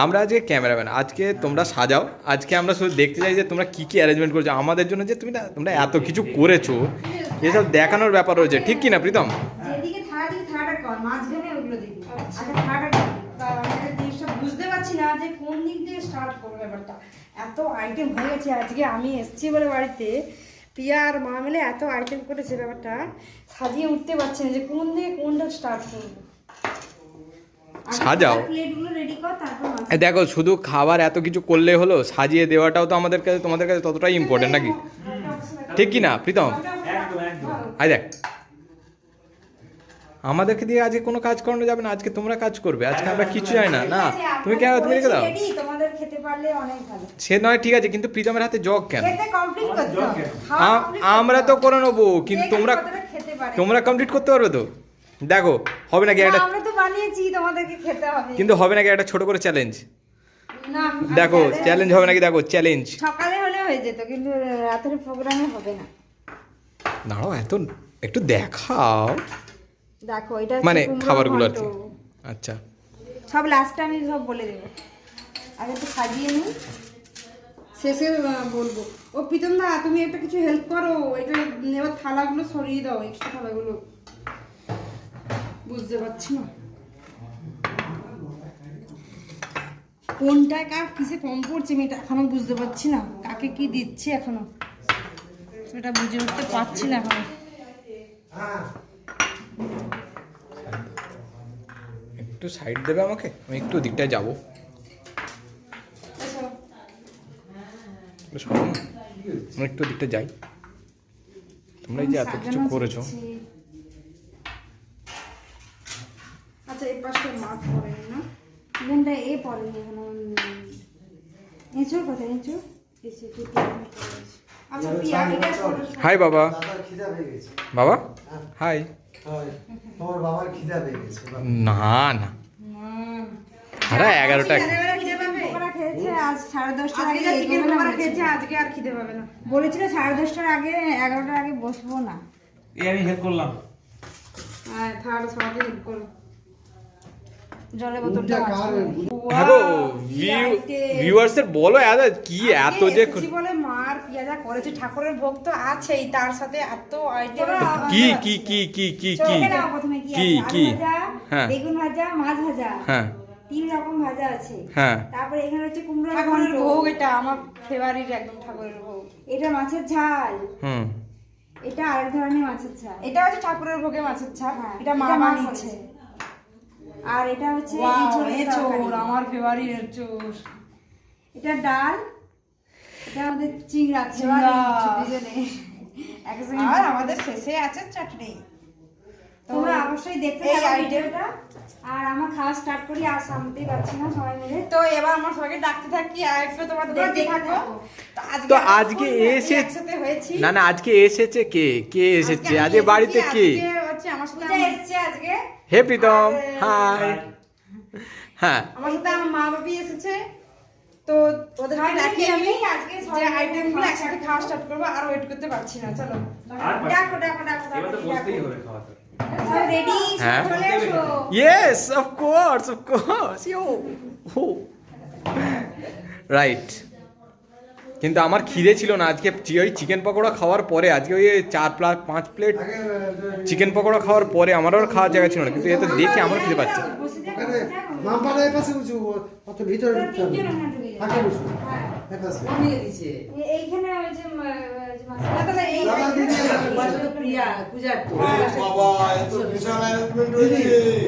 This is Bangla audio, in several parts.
আমরা আজকে ক্যামেরাম্যান, আজকে তোমরা সাজাও, আজকে আমরা শুধু দেখতে চাই যে তোমরা কী কী অ্যারেঞ্জমেন্ট করেছো আমাদের জন্য, যে তোমরা এত কিছু করেছো, এসব দেখানোর ব্যাপার রয়েছে, ঠিক কি না প্রীতম? যেদিকে থালাটা কর, মাঝখানে ওগুলো দিবি। আচ্ছা থালাটা বুঝতে পারছি না যে কোন দিক দিয়ে স্টার্ট করবো ব্যাপারটা। এত আইটেম হয়ে গেছে আজকে, আমি এসছি বলে বাড়িতে পিয়া আর মা মিলে এত আইটেম করেছে, ব্যাপারটা সাজিয়ে উঠতে পারছি না যে কোন দিকে কোনটা স্টার্ট করবো। সাজাও, প্লেটগুলো রেডি কর, তারপর দেখো শুধু খাবার এত কিছু করলে হলো, সাজিয়ে দেওয়াটাও তো আমাদের কাছে, তোমাদের কাছে ততটাই ইম্পর্টেন্ট নাকি, ঠিক কি না প্রীতম? আই দেখ, আমাদেরকে দিয়ে আজকে কোনো কাজ করানো যাবে না, আজকে তোমরা কাজ করবে, আজকে আমরা কিছু জানি না। না তুমি কেন, তুমি রেখে দাও, তোমাদের খেতে পারলে অনেক ভালো। সে নয় ঠিক আছে, কিন্তু প্রীতমের হাতে জগ কেন? খেতে কমপ্লিট করতে হবে। আমরা তো করে নেবো, কিন্তু তোমরা কমপ্লিট করতে পারবে তো? দেখো হবে নাকি একটা, আমরা তো বানিয়েছি, তোমাদেরকে খেতে হবে, কিন্তু হবে নাকি একটা ছোট করে চ্যালেঞ্জ? না দেখো চ্যালেঞ্জ হবে নাকি, দেখো চ্যালেঞ্জ। সকালে হলে হয়ে যেত, কিন্তু রাতের প্রোগ্রামে হবে না। দাঁড়াও, এত একটু দেখাও, দেখো এটা মানে খাবারগুলো আর কি। আচ্ছা সব লাস্টে আমি সব বলে দেবো, আগে তো সাজিয়ে নিই, শেষে বলবো। ও প্রীতম দা, তুমি একটা কিছু হেল্প করো, এটা এবার থালাগুলো সরিয়ে দাও, এক্সট্রা থালাগুলো। বুঝতে পারছি না কোনটা কার কিসে কম পড়ছে, আমি এটা এখনো বুঝতে পারছি না, কাকে কি দিচ্ছে এখনো এটা বুঝে উঠতে পারছি না এখনো। একটু সাইড দেবে আমাকে, আমি একটু দিকটায় যাবো। আমি একটু দিকটা যাই, তোমরা এই যে এত কিছু করেছো। আচ্ছা এই পাশটা মাছ পড়েনি না, এখানটা এ পড়েনি এখনো। এঁচড় কোথায়, এঁচড়? আচ্ছা পিয়া এটা হাই বাবা, বাবা হাই। তোমার বাবার খিদা পেয়ে গেছে। না না, সারা 11টা বলেছিল 10:30টার আগে, 11টার আগে বসবো না। আমি হেল্প করলাম। হ্যাঁ থার্ড সবাইকে হেল্প করো। জলের বোতলটা হ্যাঁ গো, ভিউয়ার্সের বলো কি এত যে বলে মার পিয়াজা করেছে, ঠাকুরের ভোগ তো আছেই, তার সাথে এত আইটেম। কি কি কি কি কি কি প্রথমে কি কি আছে, কি? আলু ভাজা, হ্যাঁ বেগুন ভাজা, মাছ ভাজা, হ্যাঁ 3 রকম ভাজা আছে। হ্যাঁ তারপরে এখানে হচ্ছে কুমড়ো ঠাকুরের ভোগ, এটা আমার ফেভারিট একদম ঠাকুরের ভোগ। এটা মাছের ঝাল, হুম, এটা আরেক ধরনের মাছের ঝাল। এটা হচ্ছে ঠাকুরের ভোগে মাছের ঝাল, এটা মা বানিয়েছে। আর এটা হচ্ছে এঁচোড়, আমার ফেভারিট এঁচোড়। এটা ডাল, এটা আমাদের চিংড়া দুজনে একসঙ্গে। আর আমাদের শেষে আছে চাটনি। তোমরা অবশ্যই দেখতে এই আইটেমটা। আর আমার খাওয়া স্টার্ট করি, আর সামতেই পারছি না সবাই মিলে। তো এবার আমরা সবাইকে ডাকতে থাকি, আর একটু তোমাদের দেখতে থাকো। তো আজকে এসে না না, আজকে এসেছে কে, কে এসেছে আজকে বাড়িতে? কে হচ্ছে আমার সাথে এসেছে আজকে? হে প্রীতম, হাই। হ্যাঁ আমার সাথে আমার মা বাবি এসেছে, তো ওদেরকে ডাকি আমি আজকে যে আইটেমগুলো একসাথে খাওয়া স্টার্ট করব। আর ওয়েট করতে পারছি না, চলো ডাকো ডাকো ডাকো। এবার তো বসতেই হবে খাওয়াতে। সব রেডি, হ্যাঁ চলে এসো। Yes of course you right. কিন্তু আমার খিদে ছিল না আজকে, ওই চিকেন পকোড়া খাওয়ার পরে, আজকে ওই 4-5 প্লেট চিকেন পকোড়া খাওয়ার পরে আমারও খাওয়ার জায়গা ছিল না, কিন্তু এত দেখে আমার খিদে পাচ্ছে। মামপাড়া এই পাশে বসে, অত ভিতরে ঢুকতে হবে না। আগে বসো, এই পাশে। এইখানে ওই যে দাদা দিদি প্রিয়া পূজার তো বাবা এত বিশাল অ্যারেঞ্জমেন্ট হয়েছে।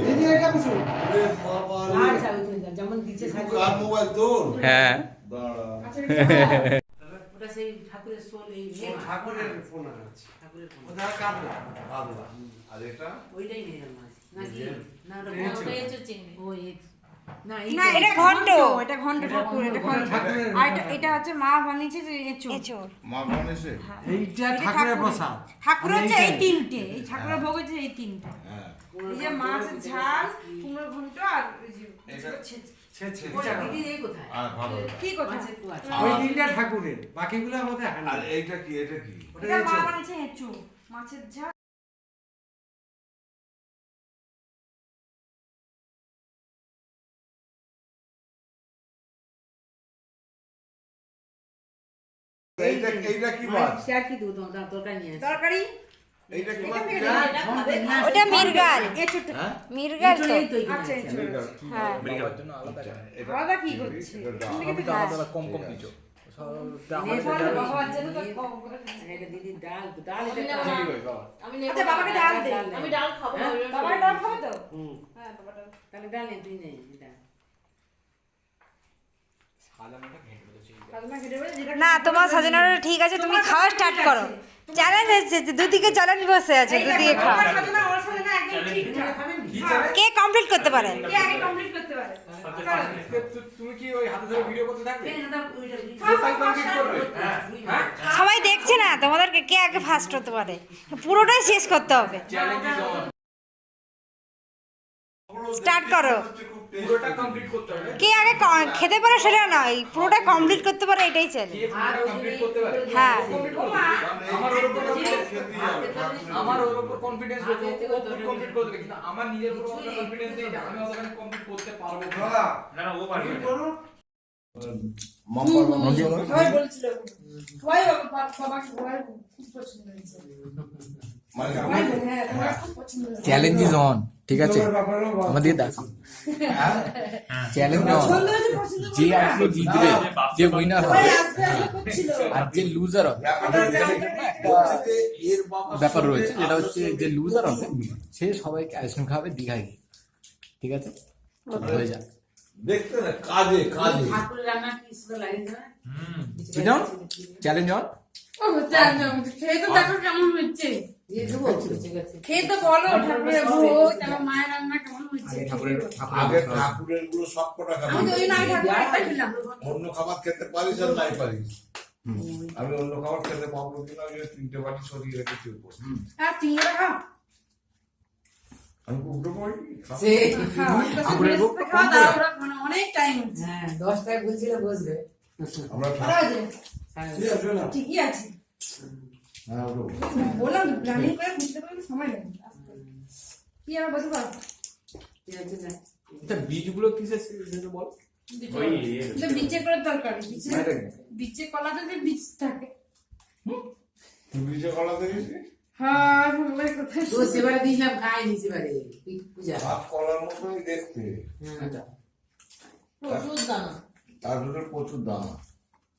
দিদি এটা বসো। আরে বাবা রে, আচ্ছা ওইখানে যেমন দিচ্ছে সাজিয়ে কার মোবাইল তোর? হ্যাঁ দাঁড়া, ওটা সেই ঠাকুরের সোল, এই ঠাকুরের ফোন আছে। ঠাকুরের ফোন। ওটা কাটলা। আদলা। আর এটা ওইটাই নিয়ে মাছ নাকি? না ওটা এই বড় হয়েছে চিংড়ি। ও এই না না এটা ঘন্ট, এটা ঘন্ট ঠাকুর, এটা ঘন্ট। ঠাকুরের আর এটা হচ্ছে মা বানিয়েছে যে এঁচোড়। মা বানিয়েছে? এইটা ঠাকুরের প্রসাদ। ঠাকুর হচ্ছে এই তিনটে, এই ঠাকুরের ভোগ হচ্ছে এই তিনটে। হ্যাঁ। এই যে মাছের ঝাল, কুমড়োর ঘন্ট, আর ওই যে এটা ওটা দিদি এই কোথায়? আর ভালো এটা। কি কথা? মাছের তো আছে। ওই তিনটা ঠাকুরের, বাকিগুলো আমাদের হানি। আর এইটা কি, এটা কি? এটা মা বানিয়েছে এঁচোড়, মাছের ঝাল। এইটা কি মাছ? আর কি দুধ দাও তরকারি নিয়ে আসি। তরকারি এইটা কি মাছ? ওটা মিরগাল হ্যাঁ? মিরগাল তো এই তো এখানে আচ্ছা আছে। হ্যাঁ বাবার জন্য আলাদা এটা আলাদা কি করছে আমি তো আলাদা কম কম দিচ্ছ এটা দিদি ডাল ডাল এটা আচ্ছা বাবাকে ডাল দে আমি ডাল খাবো না। বাবার ডাল খাবে তো হুম হ্যাঁ বাবার ডাল তাহলে ডাল নে তুই নেই ডাল না তোমার সাজানোটা ঠিক আছে তুমি খাওয়া স্টার্ট করো চ্যালেঞ্জ এসেছে দুদিকে চ্যালেঞ্জ বসে আছে দুদিকে খাও কে কমপ্লিট করতে পারে কে আগে কমপ্লিট করতে পারে তুমি কি ওই হাতে ধরে ভিডিও করতে থাকবে সবাই দেখছে না তোমাদেরকে কে আগে ফার্স্ট হতে পারে পুরোটাই শেষ করতে হবে চ্যালেঞ্জ ইজ অন স্টার্ট করো পুরোটা কমপ্লিট করতে হবে কে আগে খেতে পারে সেটা নয় পুরোটা কমপ্লিট করতে পারে এটাই চ্যালেঞ্জ কে পুরোটা কমপ্লিট করতে পারে হ্যাঁ আমার ওর উপর কনফিডেন্স আছে ও কমপ্লিট করে দেবে কিন্তু আমার নিজের উপর কনফিডেন্স নেই যে আমি ওখানে কমপ্লিট করতে পারবো দাদা, না না ও পারবে না। সবাই বলছিল সবাই বাবাকে সবাই খুব পছন্দ হয়েছে মানে হ্যাঁ তোমার খুব পছন্দ হয়েছে চ্যালেঞ্জ ইজ অন ঠিক আছে আমাদের দেখ চ্যালেঞ্জ অন পছন্দ হয়েছে পছন্দ যে আজকে জিতবে যে উইনার হবে করছিল আর যে লুজার হবে এর বাবা ব্যাপার রয়েছে যেটা হচ্ছে যে লুজার হবে সে সবাইকে আইসক্রিম খাওয়াবে দীঘায় গিয়ে ঠিক আছে হয়ে যাক দেখতে না কাজে কাজে ঠাকুরের রান্না কি সুন্দর লাগে না বিনো চ্যালেঞ্জ অন ও জানো খেয়ে তো দেখো কেমন হচ্ছে দিয়ে দেবো ঠিক আছে খেয়ে তো বলো ঠাকুরের ভোগ তারপর মায়ের রান্না কেমন হচ্ছে আগে ঠাকুরের গুলো সব কটা খাবি আমি তো ওই নাই ঠাকুরেরটা খেলাম অন্য খাবার খেতে পারিস আর নাই পারিস আমি অন্য খাবার খেতে পারবো কিনা ওই 3টে বাটি সরিয়ে রেখেছি উপর আর চিংড়া খাও আমি উঠে পড়ি ঠাকুরের ভোগ খাওয়া দাওয়া মানে অনেক টাইম হচ্ছে হ্যাঁ 10টায় বলছিল বসবে আমরা ভালো আছে ঠিকই আছে হ্যাঁ ওঠো বললাম প্ল্যানিং করে বুঝতে পারলে সময় লাগে কি আর বসে পারো ঠিক আছে না আচ্ছা বীজগুলো কিসের সেটা বল ওই এটা বিচে করে দরকার বিচে কলাতে যে বীজ থাকে তুই বিজে কলা দেখিস হ্যাঁ ভালো কথা তো সেবারে দিয়েছিলাম খাইনি সেবারে পূজা ভাত কলার মতোই দেখতে আচ্ছা প্রচুর দানা। তার ভিতরে প্রচুর দানা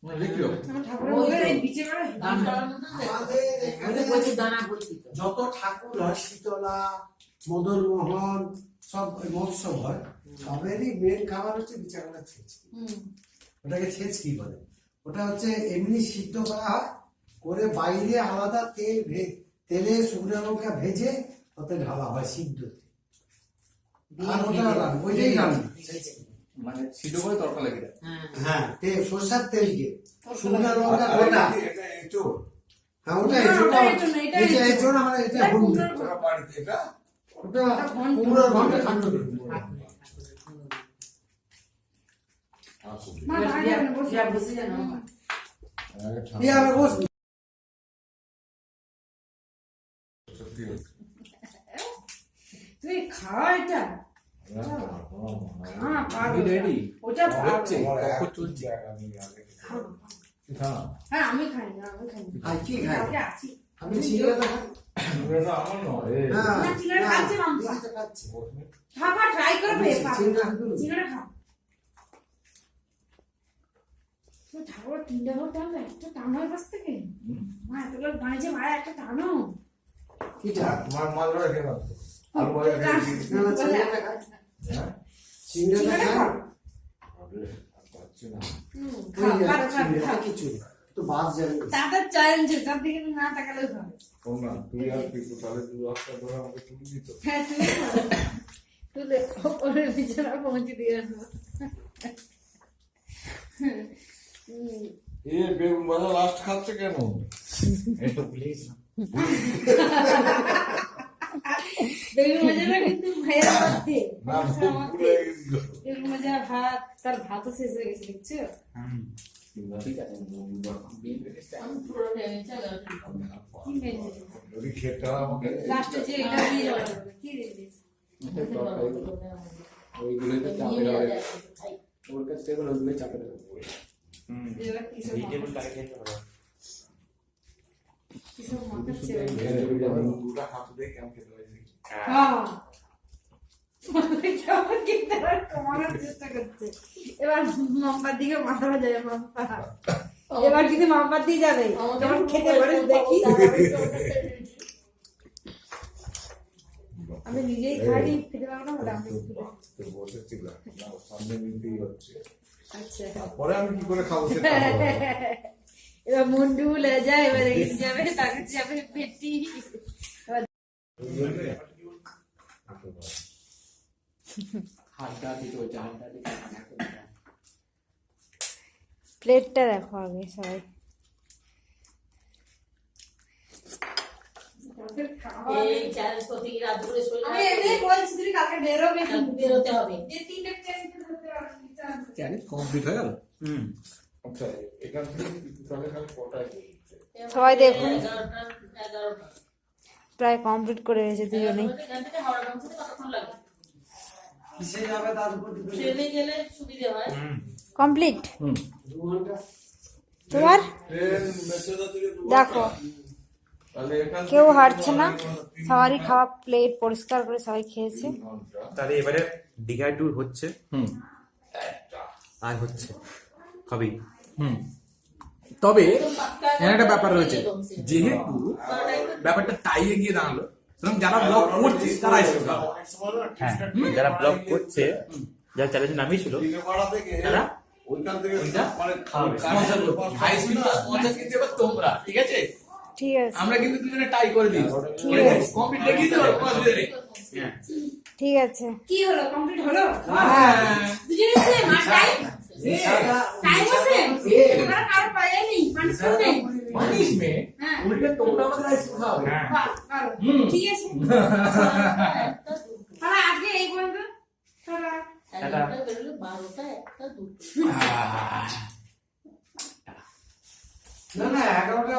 লিখিও ঠাকুরের ভোগের এই বিচে করে দানা আমি তো প্রচুর দানা বলছি তো যত ঠাকুর হয় শীতলা মদন মোহন সব মহোৎসব হয় সবেরই মেন খাবার হচ্ছে বিচারটা ছেঁচ ওটাকে ছেঁচ কি বলে ওটা হচ্ছে এমনি সিদ্ধ করা হয় করে বাইরে আলাদা তেলে শুকনো লঙ্কা ভেজে ওতে ঢালা হয় সিদ্ধ আর ওটা ওইটাই রান্না মানে সিদ্ধ করে তরকা লাগে হ্যাঁ হ্যাঁ সরষার তেল দিয়ে শুকনো লঙ্কা গোটা এটা এঁচোড় হ্যাঁ ওটা না, এঁচোড় ওটা এঁচোড় না, এটা এটা এঁচোড়। এঁচোড় আমার এটা হুন্ডি ওরা বাড়িতে এটা ওটা কুমড়োর ঘন্টা খান্ড মা ভাই যাবেন বসে বসে জানো দিয়ে আমি বস তুই খাওয়া এটা হ্যাঁ পারো রেডি ওটা পারো কখন চলছে হ্যাঁ আমি খাই না আমি খাই না আর কি খাই কালকে আছি আমি চিড়িয়াটা খাই আমার নয় হ্যাঁ না, চিড়িয়াটা খাচ্ছে মাম্মা। চিড়িয়াটা খাচ্ছি খাবার ট্রাই করবে চিড়িয়া খাবো চিড়িয়াটা খাও তো ঠাকুর তিনটা ভোট টানলো একটা টানো কাছ থেকে মা এতগুলো বানিয়েছে ভাই একটা টানো কিটা মাছ ভাজা খেয়ে নাও আলু ভাজা খেয়ে না চিড়িয়াটা খাই হ্যাঁ চিড়িয়াটা খাই পাচ্ছি না চিড়িয়াটা কিছু তো বাদ যাবে তাদের চ্যালেঞ্জ তার দিকে না তাকালেও হবে শোন না তুই আর পিকু তাহলে দু একটা ধরে আমাকে তুলে দিত হ্যাঁ তুলে ওপরে বিছানা পৌঁছে দিয়ে আসবো এ বেগুন ভাজা লাস্ট খাচ্ছে কেন বেগুন ভাজাটা কিন্তু ভাইয়ের মধ্যে না ভুলে গেছি গো। বেগুন ভাজা ভাত তার ভাতও শেষ হয়ে গেছে দেখছো ঠিক আছে যদি খেতে হয় আমাকে লাস্টে যে এটা দিয়ে যাওয়া যাবে কি দিস ওইগুলোই তো চাপে হবে ওর কাছ থেকে ওইগুলোই চাপে দেবে এবার কি সব ভেজিটেবল কারি খেতে হবে কিসব মাখাচ্ছে ভাই। দুটা হাত দিয়ে কেমন খেতে হয়েছে হ্যাঁ কেমন খেতে হয় কমানোর চেষ্টা করছে। এবার মাম্পার দিকে মাথা যাবে মাম্পা, এবার কিন্তু মাম্পার দিয়ে যাবে। কেমন খেতে পারে দেখি। আমি নিজেই খাই খেতে পারবো না বলে আমি তো বসেছিলাম না সামনে নিতেই হচ্ছে আচ্ছা তারপরে আমি কি করে খাবো সেটা ভাববো। এবার মুন্ডু লে যায়, এবার রেখে যাবে, তাকে যাবে পেটি। প্লেটটা দেখো আগে সবাই। এই চ্যালেঞ্জ করতে গিয়ে রাত দুপুরে শরীর আমি এমনি বলছি তুমি কালকে বেরোবে খারাপ, বেরোতে হবে। এই তিনটে চ্যালেঞ্জ ধরতে পারো। চ্যালেঞ্জ কমপ্লিট হয়ে গেল। আচ্ছা এখান থেকে তাহলে খালি কটায় সবাই দেখুন 11টা প্রায় কমপ্লিট করে এসেছে দুজনেই। এখান থেকে হাওড়া পৌঁছতে কতক্ষণ লাগে? কিসে যাবে তার উপর depend ট্রেনে গেলে সুবিধে হয়। কমপ্লিট 2 ঘন্টা তোমার ট্রেন মেসেজা থেকে দেখো তাহলে এখান কেউ থেকে হাঁটছে না, তিন সবারই খাওয়া প্লেট পরিষ্কার করে সবাই খেয়েছে। ঘন্টা তাহলে এবারে দীঘায় ট্যুর হচ্ছে। আর হচ্ছে হবেই। তবে এখানে একটা ব্যাপার রয়েছে, যেহেতু ব্যাপারটা তাই এগিয়ে দাঁড়ালো, সুতরাং যারা ব্লগ করছে তারাই শুরু খাবে। হ্যাঁ, যারা ব্লগ করছে, যারা চ্যালেঞ্জ নামিয়েছিল দিনে পাড়া থেকে তারা ওইখান থেকে ওইটা মানে স্পন্সর করবে। ভাই স্পন্সর কিন্তু এবার তোমরা, ঠিক আছে? ঠিক আছে আমরা কিন্তু দুজনে টাই করে দিই। ঠিক আছে। কমপ্লিট দেখিয়ে দেবো কোনো অসুবিধা নেই। ঠিক আছে। কি হলো, কমপ্লিট হলো? হ্যাঁ। দুজনে সেম আর টাইম টাইম আছে, আমরা কারো পায়ে নেই, পানিশমেন্ট নেই। পানিশমেন্ট হ্যাঁ উল্টে তোমরা আমাদের আইস খাওয়াবে। বাহ, ভালো। ঠিক আছে তাহলে আজকে এই পর্যন্ত। টাটা। 11টা বেরোলে 12টা 1টা 2টো। না 11টা